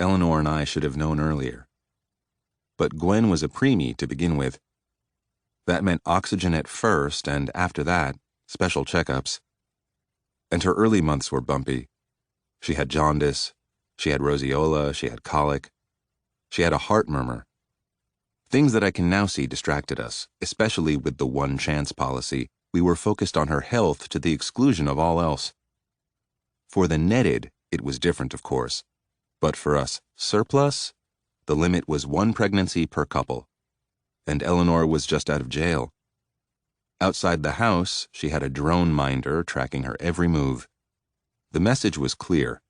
Eleanor and I should have known earlier. But Gwen was a preemie to begin with. That meant oxygen at first, and after that, special checkups. And her early months were bumpy. She had jaundice, she had roseola, she had colic, she had a heart murmur. Things that I can now see distracted us, especially with the one-chance policy. We were focused on her health to the exclusion of all else. For the netted, it was different, of course. But for us, surplus, the limit was 1 pregnancy per couple. And Eleanor was just out of jail. Outside the house, she had a drone minder tracking her every move. The message was clear.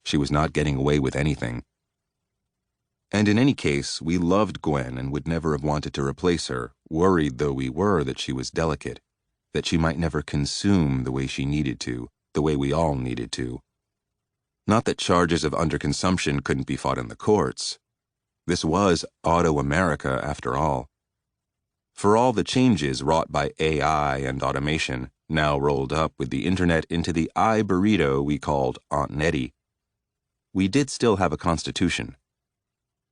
She was not getting away with anything. And in any case, we loved Gwen and would never have wanted to replace her, worried though we were that she was delicate, that she might never consume the way she needed to, the way we all needed to. Not that charges of underconsumption couldn't be fought in the courts. This was AutoAmerica, after all. For all the changes wrought by AI and automation, now rolled up with the internet into the burrito we called Aunt Nettie, we did still have a constitution.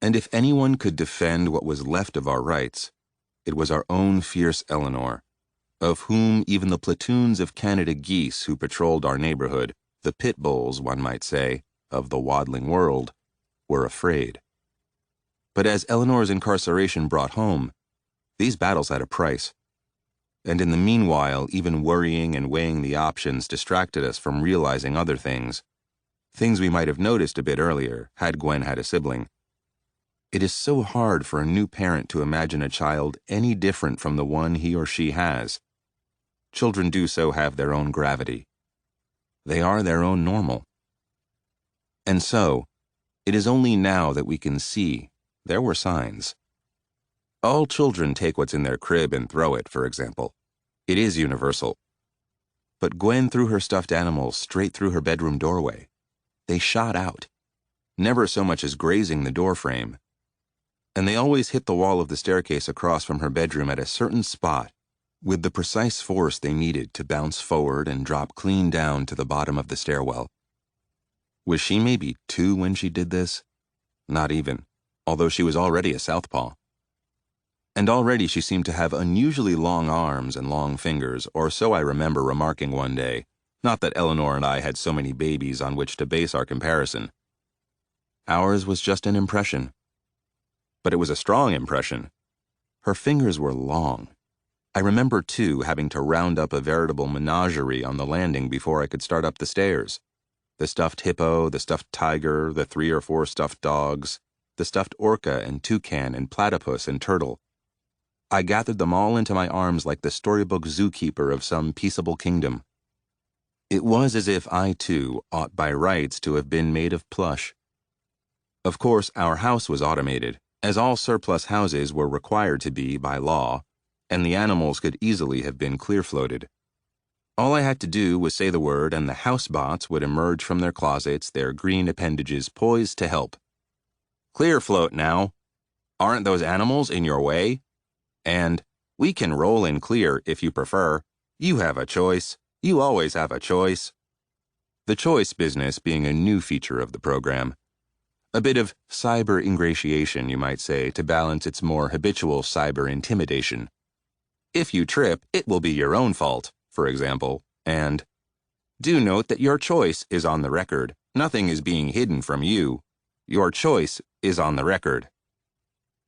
And if anyone could defend what was left of our rights, it was our own fierce Eleanor, of whom even the platoons of Canada geese who patrolled our neighborhood, the pit bulls, one might say, of the waddling world, were afraid. But as Eleanor's incarceration brought home, these battles had a price. And in the meanwhile, even worrying and weighing the options distracted us from realizing other things we might have noticed a bit earlier had Gwen had a sibling. It is so hard for a new parent to imagine a child any different from the one he or she has. Children do so have their own gravity. They are their own normal. And so, it is only now that we can see there were signs. All children take what's in their crib and throw it, for example. It is universal. But Gwen threw her stuffed animals straight through her bedroom doorway. They shot out, never so much as grazing the doorframe. And they always hit the wall of the staircase across from her bedroom at a certain spot, with the precise force they needed to bounce forward and drop clean down to the bottom of the stairwell. Was she maybe 2 when she did this? Not even, although she was already a southpaw. And already she seemed to have unusually long arms and long fingers, or so I remember remarking one day, not that Eleanor and I had so many babies on which to base our comparison. Ours was just an impression. But it was a strong impression. Her fingers were long. I remember, too, having to round up a veritable menagerie on the landing before I could start up the stairs. The stuffed hippo, the stuffed tiger, the 3 or 4 stuffed dogs, the stuffed orca and toucan and platypus and turtle. I gathered them all into my arms like the storybook zookeeper of some peaceable kingdom. It was as if I, too, ought by rights to have been made of plush. Of course, our house was automated, as all surplus houses were required to be by law, and the animals could easily have been clear-floated. All I had to do was say the word and the housebots would emerge from their closets, their green appendages poised to help. Clear float now. Aren't those animals in your way? And, we can roll in clear if you prefer. You have a choice. You always have a choice. The choice business being a new feature of the program. A bit of cyber ingratiation, you might say, to balance its more habitual cyber intimidation. If you trip, it will be your own fault, for example, and do note that your choice is on the record. Nothing is being hidden from you. Your choice is on the record.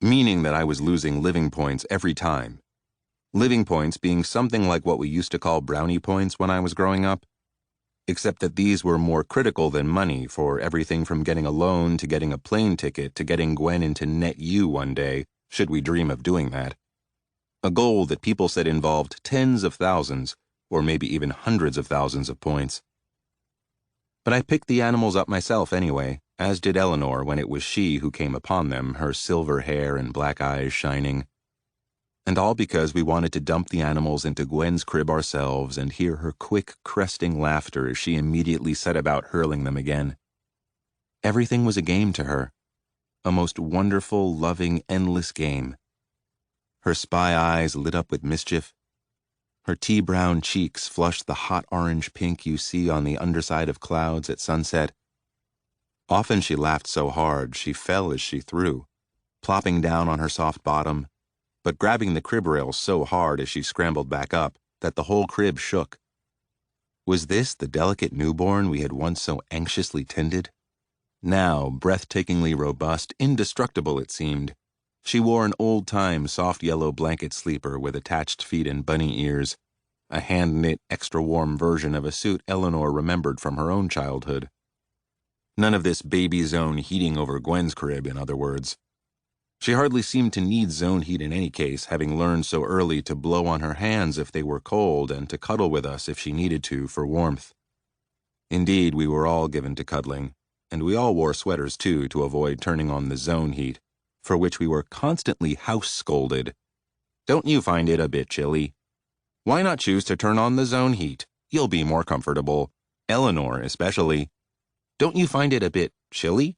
Meaning that I was losing living points every time. Living points being something like what we used to call brownie points when I was growing up, except that these were more critical than money for everything from getting a loan to getting a plane ticket to getting Gwen into net U one day, should we dream of doing that. A goal that people said involved tens of thousands, or maybe even hundreds of thousands of points. But I picked the animals up myself anyway, as did Eleanor when it was she who came upon them, her silver hair and black eyes shining. And all because we wanted to dump the animals into Gwen's crib ourselves and hear her quick, cresting laughter as she immediately set about hurling them again. Everything was a game to her. A most wonderful, loving, endless game. Her spy eyes lit up with mischief. Her tea-brown cheeks flushed the hot orange pink you see on the underside of clouds at sunset. Often she laughed so hard she fell as she threw, plopping down on her soft bottom, but grabbing the crib rail so hard as she scrambled back up that the whole crib shook. Was this the delicate newborn we had once so anxiously tended? Now, breathtakingly robust, indestructible it seemed, she wore an old-time soft yellow blanket sleeper with attached feet and bunny ears, a hand-knit, extra-warm version of a suit Eleanor remembered from her own childhood. None of this baby zone heating over Gwen's crib, in other words. She hardly seemed to need zone heat in any case, having learned so early to blow on her hands if they were cold and to cuddle with us if she needed to for warmth. Indeed, we were all given to cuddling, and we all wore sweaters too to avoid turning on the zone heat, for which we were constantly house-scolded. Don't you find it a bit chilly? Why not choose to turn on the zone heat? You'll be more comfortable. Eleanor, especially. Don't you find it a bit chilly?